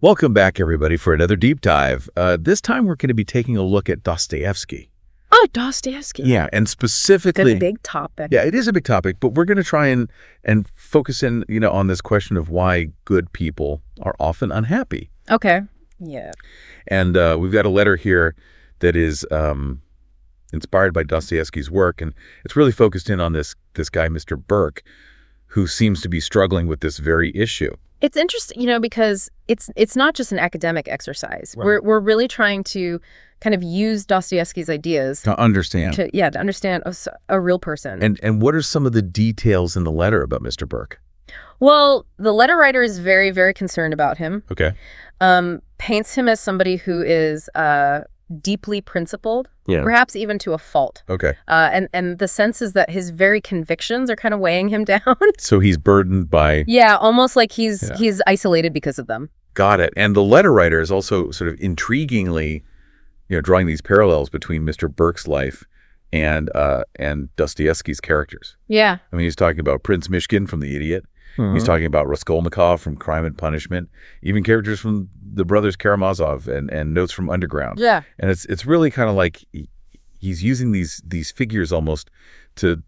Welcome back, everybody, for another deep dive. This time we're going to be taking a look at Dostoevsky. Oh, Dostoevsky. Yeah, and specifically... Good big topic. Yeah, it is a big topic, but we're going to try and focus in, on this question of why good people are often unhappy. Okay. Yeah. And we've got a letter here that is inspired by Dostoevsky's work, and it's really focused in on this guy, Mr. Burke, who seems to be struggling with this very issue. It's interesting, because it's not just an academic exercise. Right. We're really trying to kind of use Dostoevsky's ideas To understand. to understand a real person. And what are some of the details in the letter about Mr. Burke? Well, the letter writer is very, very concerned about him. Okay. Paints him as somebody who is deeply principled, perhaps even to a fault. Okay. And the sense is that his very convictions are kind of weighing him down. So he's burdened by... Yeah, almost like he's isolated because of them. Got it. And the letter writer is also sort of intriguingly, drawing these parallels between Mr. Burke's life and Dostoevsky's characters. Yeah. I mean, he's talking about Prince Mishkin from The Idiot. Mm-hmm. He's talking about Raskolnikov from Crime and Punishment, even characters from the brothers Karamazov and Notes from Underground. Yeah. And it's really kind of like he's using these figures almost to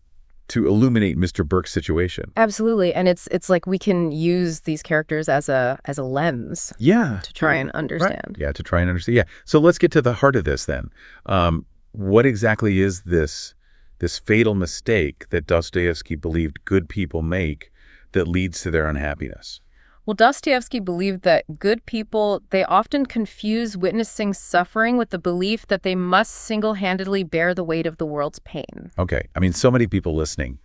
illuminate Mr. Burke's situation. Absolutely. And it's like we can use these characters as a lens. Yeah. To try and understand. Right. Yeah, to try and understand. Yeah. So let's get to the heart of this then. What exactly is this fatal mistake that Dostoevsky believed good people make that leads to their unhappiness? Well, Dostoevsky believed that good people, they often confuse witnessing suffering with the belief that they must single-handedly bear the weight of the world's pain. Okay. I mean, so many people listening,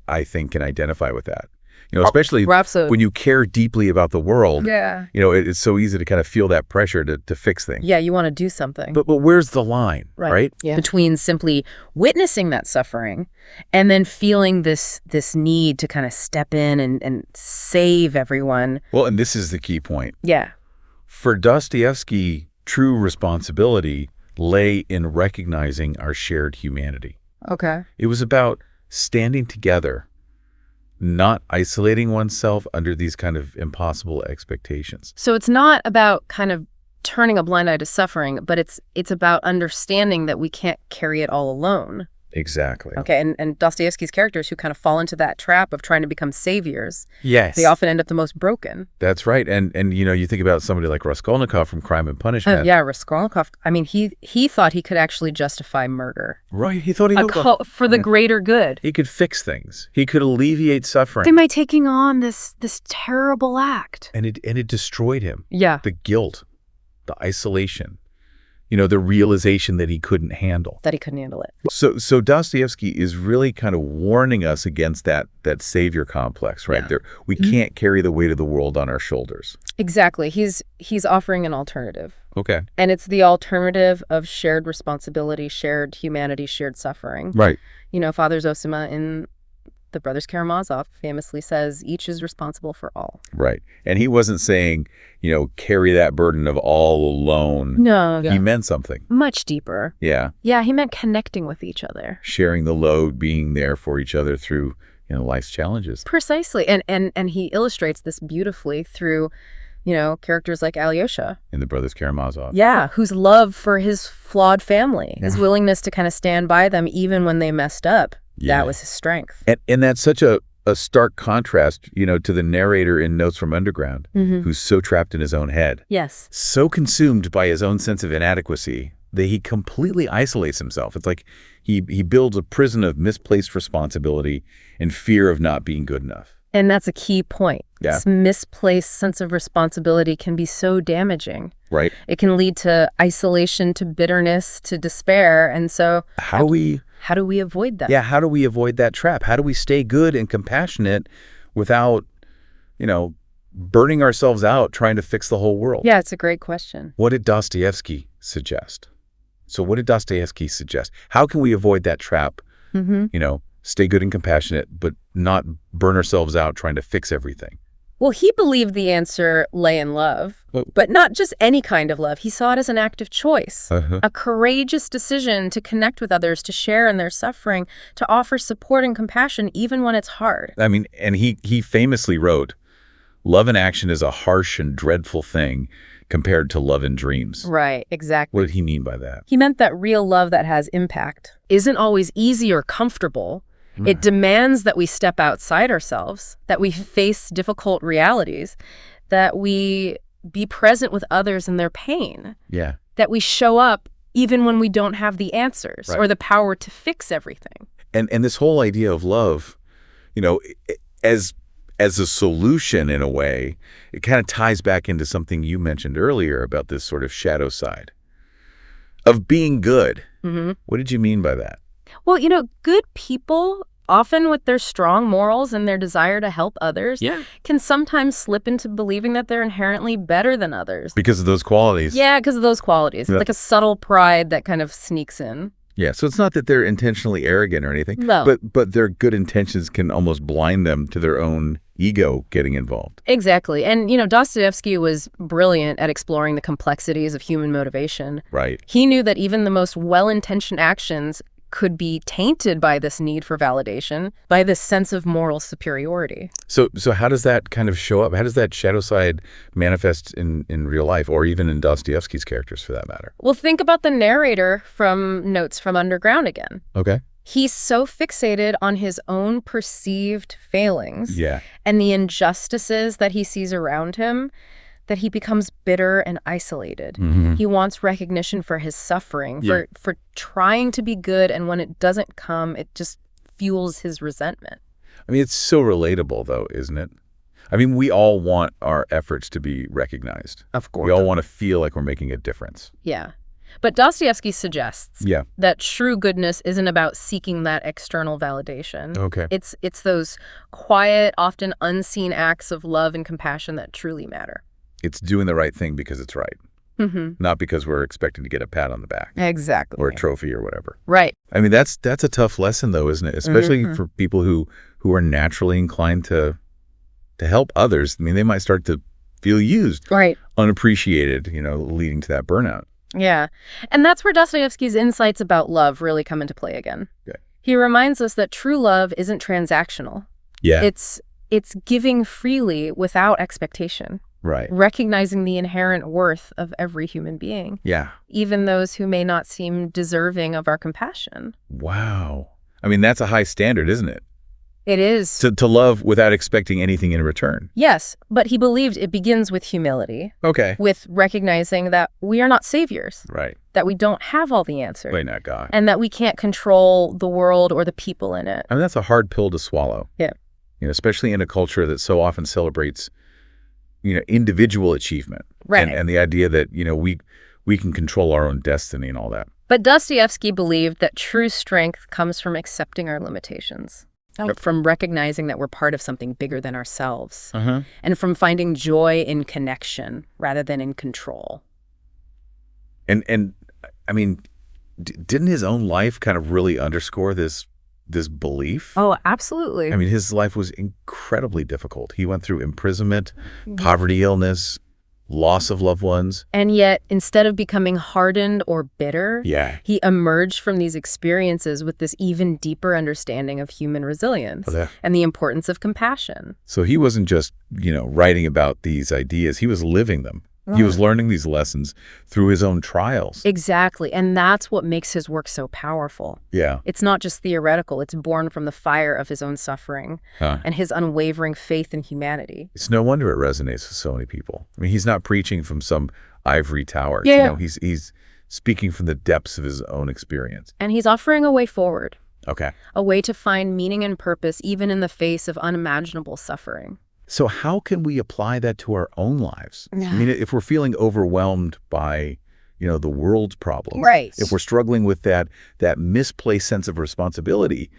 I think, can identify with that. Especially when you care deeply about the world. Yeah. It's so easy to kind of feel that pressure to fix things. Yeah, you want to do something. But where's the line, right? Yeah. Between simply witnessing that suffering and then feeling this need to kind of step in and save everyone. Well, and this is the key point. Yeah. For Dostoevsky, true responsibility lay in recognizing our shared humanity. Okay. It was about standing together, not isolating oneself under these kind of impossible expectations. So it's not about kind of turning a blind eye to suffering, but it's about understanding that we can't carry it all alone. Exactly. Okay, and Dostoevsky's characters who kind of fall into that trap of trying to become saviors, yes, they often end up the most broken. That's right. And you think about somebody like Raskolnikov from Crime and Punishment. Yeah, Raskolnikov, I mean, he thought he could actually justify murder. Right, he thought he knew for the greater good. He could fix things. He could alleviate suffering. By taking on this terrible act. And it destroyed him. Yeah. The guilt, the isolation, the realization that he couldn't handle. That he couldn't handle it. So Dostoevsky is really kind of warning us against that savior complex, right? Yeah. We can't carry the weight of the world on our shoulders. Exactly. He's offering an alternative. Okay. And it's the alternative of shared responsibility, shared humanity, shared suffering. Right. Father Zosima in the Brothers Karamazov famously says, each is responsible for all. Right. And he wasn't saying, carry that burden of all alone. No. He meant something. Much deeper. Yeah. Yeah, he meant connecting with each other. Sharing the load, being there for each other through, life's challenges. Precisely. And he illustrates this beautifully through, characters like Alyosha. In the Brothers Karamazov. Yeah, whose love for his flawed family, his willingness to kind of stand by them even when they messed up. Yeah. That was his strength. And that's such a stark contrast, to the narrator in Notes from Underground, who's so trapped in his own head. Yes. So consumed by his own sense of inadequacy that he completely isolates himself. It's like he builds a prison of misplaced responsibility and fear of not being good enough. And that's a key point. Yeah. This misplaced sense of responsibility can be so damaging. Right. It can lead to isolation, to bitterness, to despair. And so how do we avoid that? Yeah, how do we avoid that trap? How do we stay good and compassionate without, burning ourselves out trying to fix the whole world? Yeah, it's a great question. What did Dostoevsky suggest? So what did Dostoevsky suggest? How can we avoid that trap? Stay good and compassionate, but not burn ourselves out trying to fix everything. Well, he believed the answer lay in love, but not just any kind of love. He saw it as an act of choice, a courageous decision to connect with others, to share in their suffering, to offer support and compassion even when it's hard. I mean, and he famously wrote, "Love in action is a harsh and dreadful thing. compared to love in dreams. Right, exactly. What did he mean by that? He meant that real love that has impact isn't always easy or comfortable. It demands that we step outside ourselves, that we face difficult realities, that we be present with others in their pain. Yeah. That we show up even when we don't have the answers or the power to fix everything. And this whole idea of love, as a solution in a way, it kind of ties back into something you mentioned earlier about this sort of shadow side of being good. What did you mean by that? Well, good people, often with their strong morals and their desire to help others, can sometimes slip into believing that they're inherently better than others. Because of those qualities. Yeah, because of those qualities. It's like a subtle pride that kind of sneaks in. Yeah, so it's not that they're intentionally arrogant or anything. No. But their good intentions can almost blind them to their own ego getting involved. Exactly. And, Dostoevsky was brilliant at exploring the complexities of human motivation. Right. He knew that even the most well-intentioned actions could be tainted by this need for validation, by this sense of moral superiority. So how does that kind of show up? How does that shadow side manifest in real life, or even in Dostoevsky's characters for that matter? Well, think about the narrator from Notes from Underground again. Okay. He's so fixated on his own perceived failings and the injustices that he sees around him that he becomes bitter and isolated. He wants recognition for his suffering, for trying to be good, and when it doesn't come, it just fuels his resentment. I mean, it's so relatable, though, isn't it? I mean, we all want our efforts to be recognized. Of course. We all want to feel like we're making a difference. Yeah. But Dostoevsky suggests Yeah. that true goodness isn't about seeking that external validation. Okay. It's those quiet, often unseen acts of love and compassion that truly matter. It's doing the right thing because it's right. Not because we're expecting to get a pat on the back. Exactly. Or a trophy or whatever. Right. I mean, that's a tough lesson, though, isn't it? Especially for people who are naturally inclined to help others. I mean, they might start to feel used. Right. Unappreciated, leading to that burnout. Yeah. And that's where Dostoevsky's insights about love really come into play again. Okay. He reminds us that true love isn't transactional. Yeah. It's giving freely without expectation. Right. Recognizing the inherent worth of every human being. Yeah. Even those who may not seem deserving of our compassion. Wow. I mean, that's a high standard, isn't it? It is. To love without expecting anything in return. Yes, but he believed it begins with humility. Okay. With recognizing that we are not saviors. Right. That we don't have all the answers. Wait, not God. And that we can't control the world or the people in it. I mean, that's a hard pill to swallow. Yeah. Especially in a culture that so often celebrates, individual achievement. Right. And the idea that, we can control our own destiny and all that. But Dostoevsky believed that true strength comes from accepting our limitations. From recognizing that we're part of something bigger than ourselves. And from finding joy in connection rather than in control. And I mean, didn't his own life kind of really underscore this belief? Oh, absolutely. I mean, his life was incredibly difficult. He went through imprisonment, poverty, illness, loss of loved ones. And yet, instead of becoming hardened or bitter, he emerged from these experiences with this even deeper understanding of human resilience and the importance of compassion. So he wasn't just, writing about these ideas. He was living them. He was learning these lessons through his own trials. Exactly. And that's what makes his work so powerful. Yeah. It's not just theoretical. It's born from the fire of his own suffering and his unwavering faith in humanity. It's no wonder it resonates with so many people. I mean, he's not preaching from some ivory tower. Yeah. He's speaking from the depths of his own experience. And he's offering a way forward. Okay. A way to find meaning and purpose even in the face of unimaginable suffering. So how can we apply that to our own lives? I mean, if we're feeling overwhelmed by, the world's problems, right? If we're struggling with that misplaced sense of responsibility,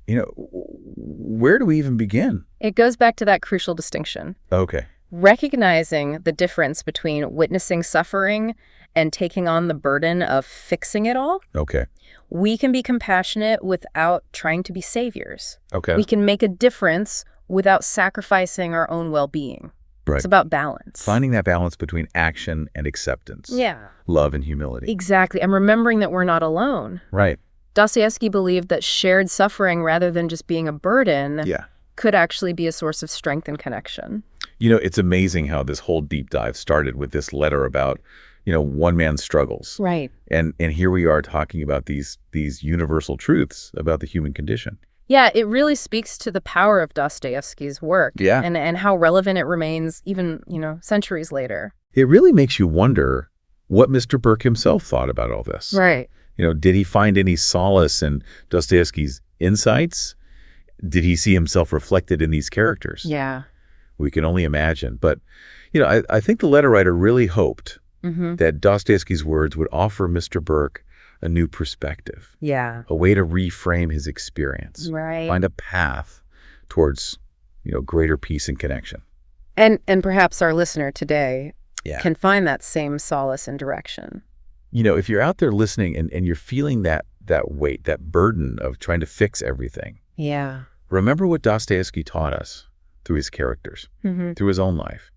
where do we even begin? It goes back to that crucial distinction. Okay. Recognizing the difference between witnessing suffering and taking on the burden of fixing it all. Okay. We can be compassionate without trying to be saviors. Okay. We can make a difference without sacrificing our own well-being. Right. It's about balance. Finding that balance between action and acceptance. Yeah. Love and humility. Exactly. And remembering that we're not alone. Right. Dostoevsky believed that shared suffering, rather than just being a burden, Yeah. could actually be a source of strength and connection. It's amazing how this whole deep dive started with this letter about, one man's struggles. Right. And here we are talking about these universal truths about the human condition. Yeah, it really speaks to the power of Dostoevsky's work. Yeah. And how relevant it remains even, centuries later. It really makes you wonder what Mr. Burke himself thought about all this. Right. Did he find any solace in Dostoevsky's insights? Did he see himself reflected in these characters? Yeah. We can only imagine. But, I think the letter writer really hoped that Dostoevsky's words would offer Mr. Burke a new perspective. Yeah. A way to reframe his experience. Right. Find a path towards, greater peace and connection. And perhaps our listener today Yeah. can find that same solace and direction. If you're out there listening and you're feeling that weight, that burden of trying to fix everything, Yeah. remember what Dostoevsky taught us through his characters, through his own life.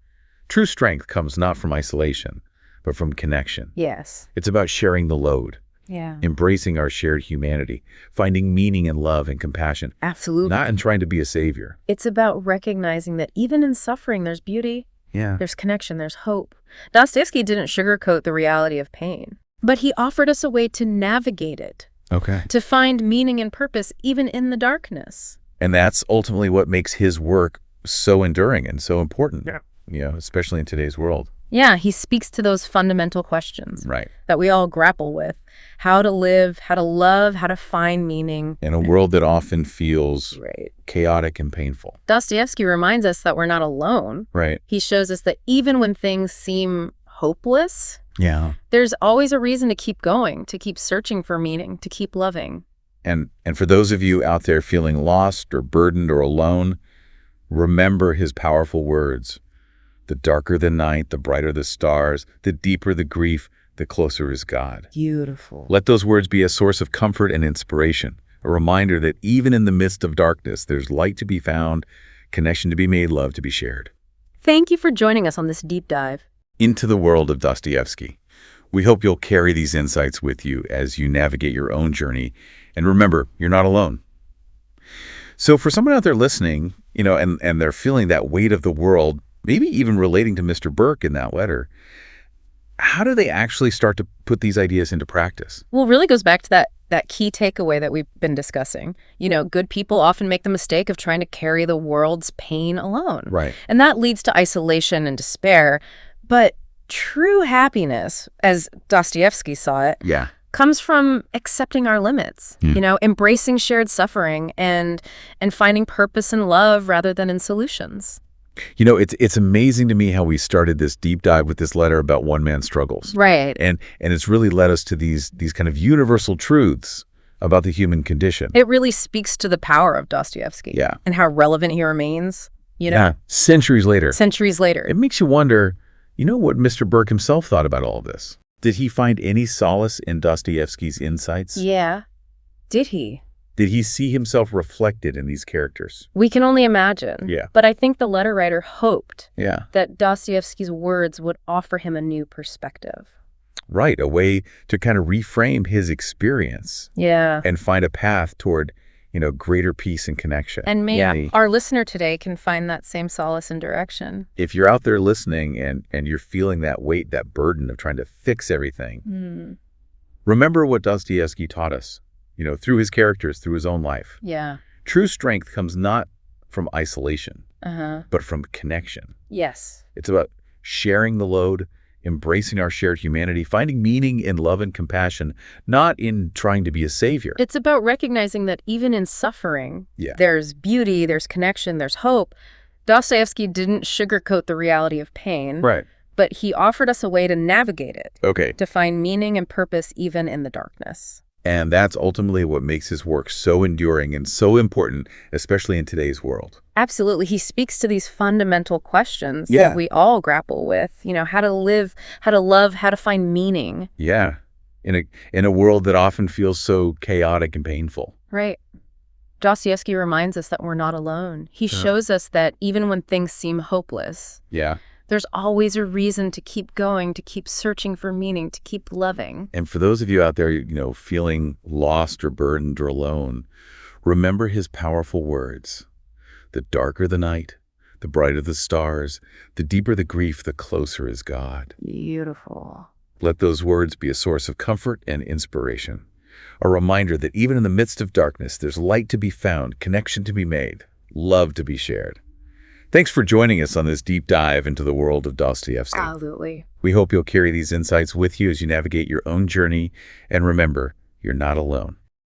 True strength comes not from isolation, but from connection. Yes. It's about sharing the load, Yeah. embracing our shared humanity, finding meaning in love and compassion, Absolutely. not in trying to be a savior. It's about recognizing that even in suffering, there's beauty, Yeah. there's connection, there's hope. Dostoevsky didn't sugarcoat the reality of pain, but he offered us a way to navigate it, Okay. to find meaning and purpose even in the darkness. And that's ultimately what makes his work so enduring and so important, especially in today's world. Yeah, he speaks to those fundamental questions Right. that we all grapple with. How to live, how to love, how to find meaning. In a world that often feels Right. chaotic and painful. Dostoevsky reminds us that we're not alone. Right. He shows us that even when things seem hopeless, Yeah. there's always a reason to keep going, to keep searching for meaning, to keep loving. And for those of you out there feeling lost or burdened or alone, remember his powerful words. The darker the night, the brighter the stars, the deeper the grief, the closer is God. Beautiful. Let those words be a source of comfort and inspiration, a reminder that even in the midst of darkness, there's light to be found, connection to be made, love to be shared. Thank you for joining us on this deep dive Into the world of Dostoevsky. We hope you'll carry these insights with you as you navigate your own journey. And remember, you're not alone. So for someone out there listening, and they're feeling that weight of the world, maybe even relating to Mr. Burke in that letter, how do they actually start to put these ideas into practice? Well, it really goes back to that key takeaway that we've been discussing. Good people often make the mistake of trying to carry the world's pain alone. Right. And that leads to isolation and despair. But true happiness, as Dostoevsky saw it, Yeah. comes from accepting our limits, embracing shared suffering and finding purpose in love rather than in solutions. It's amazing to me how we started this deep dive with this letter about one man's struggles. Right. And it's really led us to these kind of universal truths about the human condition. It really speaks to the power of Dostoevsky. Yeah. And how relevant he remains, Yeah. Centuries later. centuries later. It makes you wonder, what Mr. Burke himself thought about all of this. Did he find any solace in Dostoevsky's insights? Yeah. Did he? Did he see himself reflected in these characters? We can only imagine. Yeah. But I think the letter writer hoped Yeah. that Dostoevsky's words would offer him a new perspective. Right. A way to kind of reframe his experience Yeah. and find a path toward, greater peace and connection. And maybe our listener today can find that same solace and direction. If you're out there listening and you're feeling that weight, that burden of trying to fix everything, remember what Dostoevsky taught us, through his characters, through his own life. Yeah. True strength comes not from isolation, Uh-huh. but from connection. Yes. It's about sharing the load, embracing our shared humanity, finding meaning in love and compassion, not in trying to be a savior. It's about recognizing that even in suffering, Yeah. there's beauty, there's connection, there's hope. Dostoevsky didn't sugarcoat the reality of pain, Right. but he offered us a way to navigate it, Okay. to find meaning and purpose even in the darkness. And that's ultimately what makes his work so enduring and so important, especially in today's world. Absolutely. He speaks to these fundamental questions Yeah. that we all grapple with, how to live, how to love, how to find meaning. Yeah. In a world that often feels so chaotic and painful. Right. Dostoevsky reminds us that we're not alone. He shows us that even when things seem hopeless, Yeah. there's always a reason to keep going, to keep searching for meaning, to keep loving. And for those of you out there, feeling lost or burdened or alone, remember his powerful words. The darker the night, The brighter the stars, the deeper the grief, the closer is God. Beautiful. Let those words be a source of comfort and inspiration. A reminder that even in the midst of darkness, there's light to be found, connection to be made, love to be shared. Thanks for joining us on this deep dive into the world of Dostoevsky. Absolutely. We hope you'll carry these insights with you as you navigate your own journey. And remember, you're not alone.